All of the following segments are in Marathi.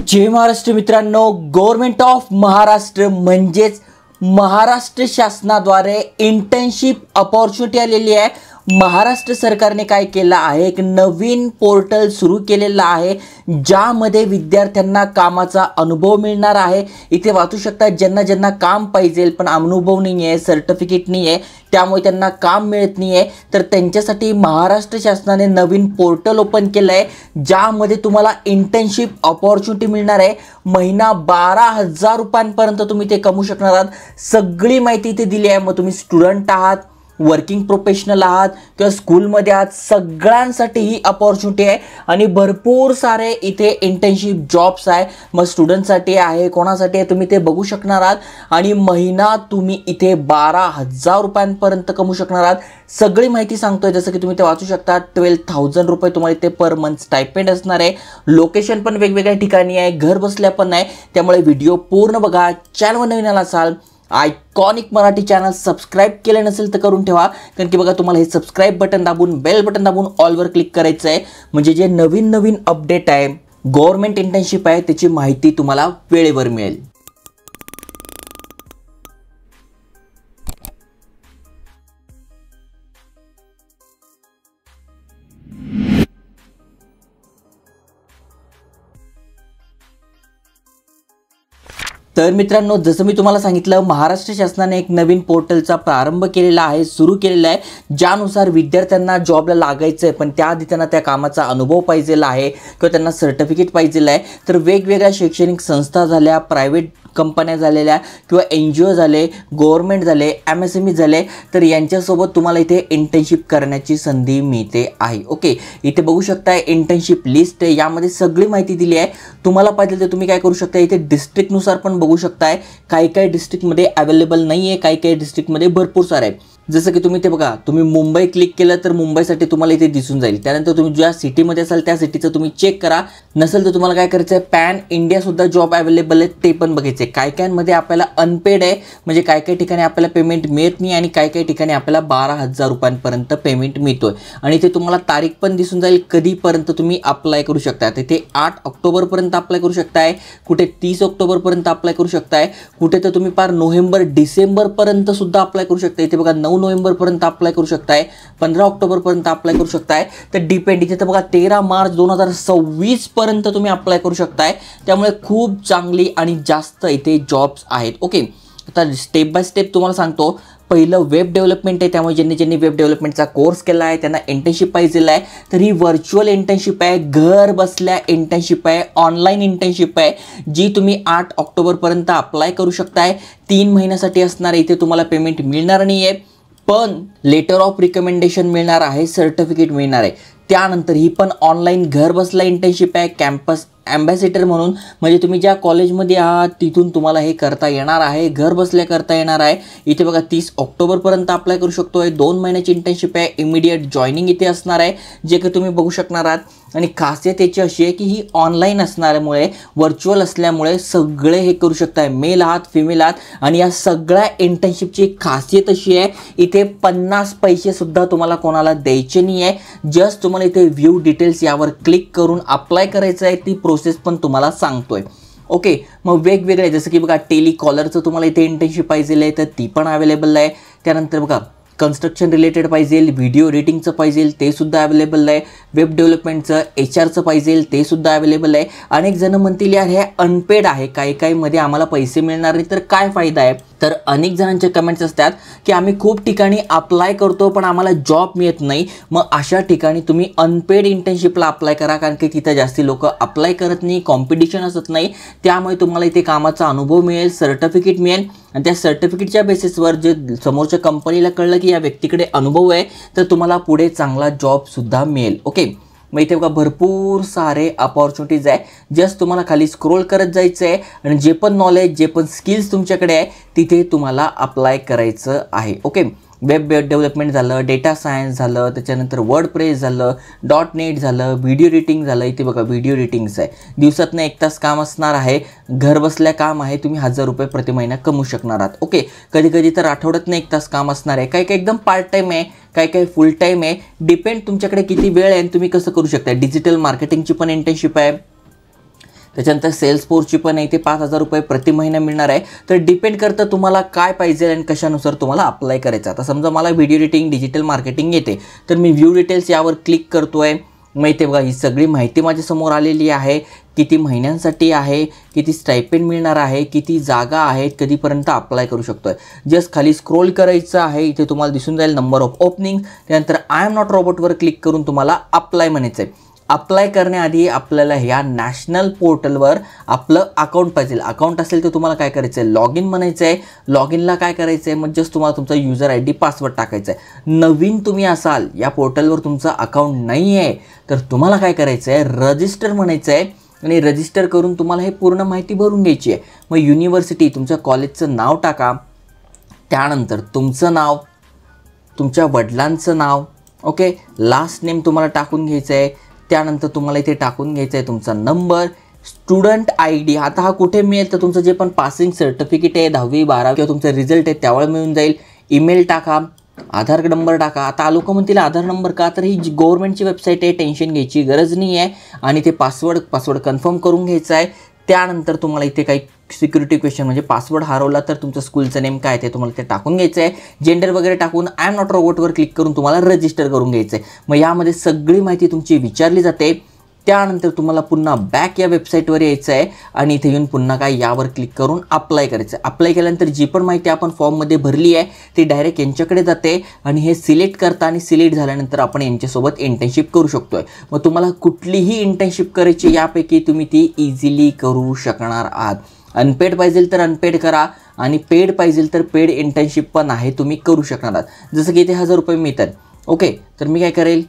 जय महाराष्ट्र मित्रांनो, गव्हर्नमेंट ऑफ महाराष्ट्र म्हणजेच महाराष्ट्र शासनाद्वारे इंटर्नशिप अपॉर्च्युनिटी आलेली आहे। महाराष्ट्र सरकारने काय केलं आहे, एक नवीन पोर्टल सुरू केलेला आहे ज्यामध्ये विद्यार्थ्यांना कामाचा अनुभव मिळणार आहे। इथे वाचू शकता, ज्यांना ज्यांना काम पाहिजे पण अनुभव नाही आहे, सर्टिफिकेट नाही आहे, त्यामुळे त्यांना काम मिळत नाही आहे, तर त्यांच्यासाठी महाराष्ट्र शासनाने नवीन पोर्टल ओपन केलं आहे ज्यामध्ये तुम्हाला इंटर्नशिप अपॉर्च्युनिटी मिळणार आहे। महिना 12,000 रुपयांपर्यंत तुम्ही ते कमवू शकणार आहात। सगळी माहिती इथे दिली आहे। मग तुम्ही स्टुडंट आहात, वर्किंग प्रोफेशनल आहात किंवा स्कूलमध्ये आहात, सगळ्यांसाठी ही अपॉर्च्युनिटी आहे आणि भरपूर सारे इथे इंटर्नशिप जॉब्स आहे। मग स्टुडंटसाठी आहे, कोणासाठी आहे, तुम्ही ते बघू शकणार आहात आणि महिना तुम्ही इथे 12,000 रुपयांपर्यंत कमवू शकणार आहात। सगळी माहिती सांगतोय, जसं की तुम्ही ते वाचू शकता। 12,000 रुपये तुम्हाला इथे पर मंथ स्टायपेंड असणार आहे। लोकेशन पण वेगवेगळ्या ठिकाणी आहे, घर बसल्या पण आहे, त्यामुळे व्हिडिओ पूर्ण बघा। चॅनलवर नवीन आला असाल, आयकॉनिक मराठी चॅनल सबस्क्राइब केले नसेल तर करून ठेवा, कारण की बघा तुम्हाला हे सबस्क्राइब बटन दाबून बेल बटन दाबून ऑलवर क्लिक करायचं आहे, म्हणजे जे नवीन नवीन अपडेट आहे, गव्हर्नमेंट इंटर्नशिप आहे, त्याची माहिती तुम्हाला वेळेवर मिळेल। तर मित्रांनो, जसं मी तुम्हाला सांगितलं, महाराष्ट्र शासनाने एक नवीन पोर्टलचा प्रारंभ केलेला आहे, सुरू केलेला आहे, ज्यानुसार विद्यार्थ्यांना जॉबला लागायचं आहे पण त्याआधी त्यांना त्या कामाचा अनुभव पाहिजेला आहे किंवा त्यांना सर्टिफिकेट पाहिजेला आहे। तर वेगवेगळ्या शैक्षणिक संस्था झाल्या, प्रायव्हेट कंपन्या झालेल्या किंवा NGO झाले, गव्हर्नमेंट झाले, MSME झाले, तर यांच्यासोबत तुम्हाला इथे इंटर्नशिप करण्याची संधी मिळते आहे। ओके, इथे बघू शकता इंटर्नशिप लिस्ट आहे, यामध्ये सगळी माहिती दिली आहे। तुम्हाला पाहिजे तर तुम्ही काय करू शकता, इथे डिस्ट्रिक्टनुसार पण बघू शकताय, काही डिस्ट्रिक्टमध्ये अवेलेबल नाही आहे, काही डिस्ट्रिक्टमध्ये भरपूर सारे आहे। जसं की तुम्ही ते बघा, तुम्ही मुंबई क्लिक केलं तर मुंबईसाठी तुम्हाला इथे दिसून जाईल। त्यानंतर तुम्ही ज्या सिटीमध्ये असाल त्या सिटीचं तुम्ही चेक करा। नसेल तर तुम्हाला काय करायचं आहे, पॅन इंडिया सुद्धा जॉब अवेलेबल आहे ते पण बघायचे। काय मध्ये आपल्याला अनपेड आहे, म्हणजे काही ठिकाणी आपल्याला पेमेंट मिळत नाही आणि काही ठिकाणी आपल्याला 12,000 रुपयांपर्यंत पेमेंट मिळतोय। आणि इथे तुम्हाला तारीख पण दिसून जाईल कधीपर्यंत तुम्ही अप्लाय करू शकता। तिथे 8 ऑक्टोबरपर्यंत अप्लाय करू शकताय, कुठे 30 ऑक्टोबरपर्यंत अप्लाय करू शकताय, कुठे तर तुम्ही पार नोव्हेंबर डिसेंबरपर्यंत सुद्धा अप्लाय करू शकता। इथे बघा 9 नोव्हेंबरपर्यंत अप्लाय करू शकताय, 15 ऑक्टोबरपर्यंत अप्लाय करू शकताय। तर डिपेंड, इथे तर बघा 13 मार्च 2026 पर्यंत तुम्ही अप्लाय करू शकताय। त्यामुळे खूप चांगली आणि जास्त इथे जॉब्स आहेत। ओके, आता स्टेप बाय स्टेप तुम्हाला सांगतो। पहिलं वेब डेव्हलपमेंट आहे, त्यामुळे ज्यांनी वेब डेव्हलपमेंटचा कोर्स केला आहे त्यांना इंटर्नशिप पाहिजे आहे। तर ही व्हर्च्युअल इंटर्नशिप आहे, घर बसल्या इंटर्नशिप आहे, ऑनलाईन इंटर्नशिप आहे, जी तुम्ही 8 ऑक्टोबरपर्यंत अप्लाय करू शकताय। 3 महिन्यासाठी असणार आहे। इथे तुम्हाला पेमेंट मिळणार नाही आहे, पण लेटर ऑफ रिकमेंडेशन मिळणार आहे, सर्टिफिकेट मिळणार आहे। त्यानंतर ही पण ऑनलाईन घर बसल्या इंटर्नशिप आहे, कॅम्पस ॲम्बॅसिडर म्हणून, म्हणजे तुम्ही ज्या कॉलेजमध्ये आहात तिथून तुम्हाला हे करता येणार आहे, घर बसल्या करता येणार आहे। इथे बघा 30 ऑक्टोबरपर्यंत अप्लाय करू शकतोय। 2 महिन्याची इंटर्नशिप आहे, इमिडिएट जॉईनिंग इथे असणार आहे, जे की तुम्ही बघू शकणार आहात। आणि खासियत याची अशी आहे की ही ऑनलाईन असल्यामुळे, व्हर्च्युअल असल्यामुळे सगळे हे करू शकताय, मेल आहात, फिमेल आहात। आणि या सगळ्या इंटर्नशिपची खासियत अशी आहे, इथे 50 पैसे सुद्धा तुम्हाला कोणाला द्यायचे नाही आहे। जस्ट तुम्हाला इथे व्ह्यू डिटेल्स यावर क्लिक करून अप्लाय करायचं आहे, ती प्रोसेस पण तुम्हाला सांगतोय। ओके, मग वेगवेगळे, जसं की बघा टेलिकॉलरचं तुम्हाला इथे इंटर्नशिप पाहिजे आहे तर ती पण अवेलेबल आहे। त्यानंतर बघा कन्स्ट्रक्शन रिलेटेड पाहिजे, व्हिडिओ एडिटिंगचं पाहिजे ते सुद्धा अवेलेबल आहे, वेब डेव्हलपमेंटचं HRचं पाहिजे ते सुद्धा अवेलेबल आहे। अनेक जण म्हणतील यार हे अनपेड आहे, काही मध्ये आम्हाला पैसे मिळणार नाही तर काय फायदा आहे। तर अनेक जणांचे कमेंट्स असतात की आम्ही खूप ठिकाणी अप्लाय करतो पण आम्हाला जॉब मिळत नाही। मग अशा ठिकाणी तुम्ही अनपेड इंटर्नशिपला अप्लाय करा, कारण की तिथे जास्ती लोक अप्लाय करत नाही, कॉम्पिटिशन असत नाही, त्यामुळे तुम्हाला इथे कामाचा अनुभव मिळेल, सर्टिफिकेट मिळेल आणि त्या सर्टिफिकेटच्या बेसिसवर जे समोरच्या कंपनीला कळलं की या व्यक्तीकडे अनुभव आहे तर तुम्हाला पुढे चांगला जॉब सुद्धा मिळेल। ओके, मग इथे बघा भरपूर सारे अपॉर्च्युनिटीज आहे, जस्ट तुम्हाला खाली स्क्रोल करत जायचं आहे आणि जे पण नॉलेज, जे पण स्किल्स तुमच्याकडे आहे तिथे तुम्हाला अप्लाय करायचं आहे। ओके, वेब डेव्हलपमेंट झालं, डेटा सायन्स झालं, त्याच्यानंतर वर्डप्रेस झालं, .NET झालं, व्हिडिओ एडिटिंग झालं। इथे बघा व्हिडिओ एडिटिंगचं आहे, दिवसातनं 1 तास काम असणार आहे, घर बसल्या काम आहे, तुम्ही 1000 रुपये प्रति महिना कमवू शकणार आहात। ओके, कधी तर आठवड्यातनं 1 तास काम असणार आहे, काही एकदम पार्ट टाईम आहे, काही फुल टाईम आहे, डिपेंड तुमच्याकडे किती वेळ आहे आणि तुम्ही कसं करू शकता। डिजिटल मार्केटिंगची पण इंटर्नशिप आहे, त्याच्यानंतर सेल्सफोर्सची पण आहे, ते 5,000 रुपये प्रति महिना मिळणार आहे. तर डिपेंड करतं तुम्हाला काय पाहिजे आणि कशानुसार तुम्हाला अप्लाय करायचं. आता समजा मला व्हिडिओ एडिटिंग, डिजिटल मार्केटिंग येते, तर मी व्ह्यू डिटेल्स यावर क्लिक करतोय. मग इथे बघा ही सगळी माहिती माझ्यासमोर आलेली आहे. किती महिन्यांसाठी आहे, किती स्टायपेंड मिळणार आहे, किती जागा आहेत, कधीपर्यंत अप्लाय करू शकतोय. जस्ट खाली स्क्रोल करायचं आहे. इथे तुम्हाला दिसून जाईल नंबर ऑफ ओपनिंग. त्यानंतर आय एम नॉट रोबोटवर क्लिक करून तुम्हाला अप्लाय म्हणायचं आहे. अप्लाय करण्याआधी आपल्याला ह्या नॅशनल पोर्टलवर आपलं अकाउंट पाहिजे. अकाउंट असेल तर तुम्हाला काय करायचं आहे, लॉग इन म्हणायचं आहे. लॉग इनला काय करायचं आहे, मग जस्ट तुम्हाला तुमचा युजर ID पासवर्ड टाकायचा आहे. नवीन तुम्ही असाल, या पोर्टलवर तुमचं अकाउंट नाही आहे, तर तुम्हाला काय करायचं आहे, रजिस्टर म्हणायचं आहे. आणि रजिस्टर करून तुम्हाला हे पूर्ण माहिती भरून घ्यायची आहे. मग युनिव्हर्सिटी, तुमच्या कॉलेजचं नाव टाका. त्यानंतर तुमचं नाव, तुमच्या वडिलांचं नाव, ओके, लास्ट नेम तुम्हाला टाकून घ्यायचं आहे. त्यानंतर तुम्हाला इथे टाकून घ्यायचा आहे तुमचा नंबर, स्टुडंट ID. आता हा कुठे मिळेल, तर तुमचं जे पण पासिंग सर्टिफिकेट आहे 10वी 12वी किंवा तुमचं रिझल्ट आहे त्यावेळेला मिळून जाईल. ईमेल टाका, आधार नंबर टाका. आता लोक म्हणतील आधार नंबर का, तर ही जी गव्हर्नमेंटची वेबसाईट आहे, टेन्शन घ्यायची गरज नाही आहे. आणि ते पासवर्ड कन्फर्म करून घ्यायचा आहे. त्यानंतर तुम्हाला इथे काही सिक्युरिटी क्वेश्चन, म्हणजे पासवर्ड हरवला तर तुमचं स्कूलचं नेम काय ते तुम्हाला ते टाकून घ्यायचं आहे. जेंडर वगैरे टाकून आय एम नॉट रोबोटवर क्लिक करून तुम्हाला रजिस्टर करून घ्यायचं आहे. मग यामध्ये सगळी माहिती तुमची विचारली जाते. त्यानंतर तुम्हाला पुन्हा बॅक या वेबसाईटवर यायचं आहे आणि इथे येऊन पुन्हा काय यावर क्लिक करून अप्लाय करायचं आहे. अप्लाय केल्यानंतर जी पण माहिती आपण फॉर्ममध्ये भरली आहे ती डायरेक्ट यांच्याकडे जाते आणि हे सिलेक्ट करता आणि सिलेक्ट झाल्यानंतर आपण यांच्यासोबत इंटर्नशिप करू शकतो आहे. मग तुम्हाला कुठलीही इंटर्नशिप करायची यापैकी तुम्ही ती इझिली करू शकणार आहात. अनपेड पाहिजे तर अनपेड करा आणि पेड पाहिजे तर पेड इंटर्नशिप पण आहे, तुम्ही करू शकणार आहात. जसं की इथे 1000 रुपये मिळतात. ओके, तर मी काय करेल,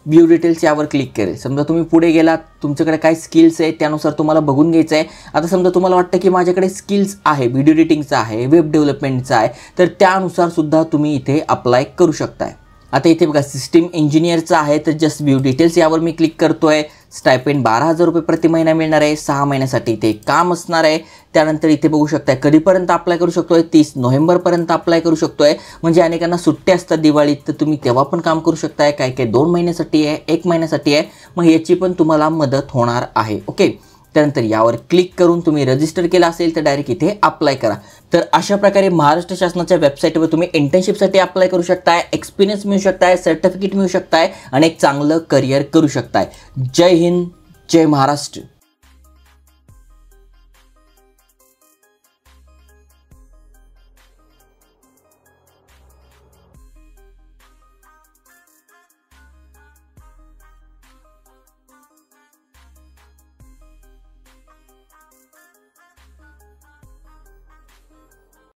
व्ह्यू डिटेल्स यावर क्लिक करेल. समजा तुम्ही पुढे गेलात, तुमच्याकडे काय स्किल्स आहेत त्यानुसार तुम्हाला बघून घ्यायचं आहे. आता समजा तुम्हाला वाटतं की माझ्याकडे स्किल्स आहे, व्हिडिओ एडिटिंगचा आहे, वेब डेव्हलपमेंटचा आहे, तर त्यानुसार सुद्धा तुम्ही इथे अप्लाय करू शकताय. आता इथे बघा सिस्टीम इंजिनियरचा आहे, तर जस्ट व्ह्यू डिटेल्स यावर मी क्लिक करतोय. स्टायपेंड 12,000 रुपये प्रति महिना मिळणार आहे. 6 महिन्यासाठी इथे काम असणार आहे. त्यानंतर इथे बघू शकताय कधीपर्यंत अप्लाय करू शकतोय, 30 नोव्हेंबरपर्यंत अप्लाय करू शकतोय. म्हणजे अनेकांना सुट्ट्या असतात दिवाळीत, तर तुम्ही तेव्हा पण काम करू शकताय. काय 2 महिन्यासाठी आहे, 1 महिन्यासाठी आहे. मग याची पण तुम्हाला मदत होणार आहे. ओके, त्यानंतर यावर क्लिक करून तुम्ही रजिस्टर केलं असेल तर डायरेक्ट इथे अप्लाय करा. तर अशा प्रकारे महाराष्ट्र शासनाच्या वेबसाईटवर तुम्ही इंटर्नशिपसाठी अप्लाय करू शकताय, एक्सपिरियन्स मिळू शकताय, सर्टिफिकेट मिळू शकताय आणि एक चांगलं करिअर करू शकताय. जय हिंद, जय महाराष्ट्र.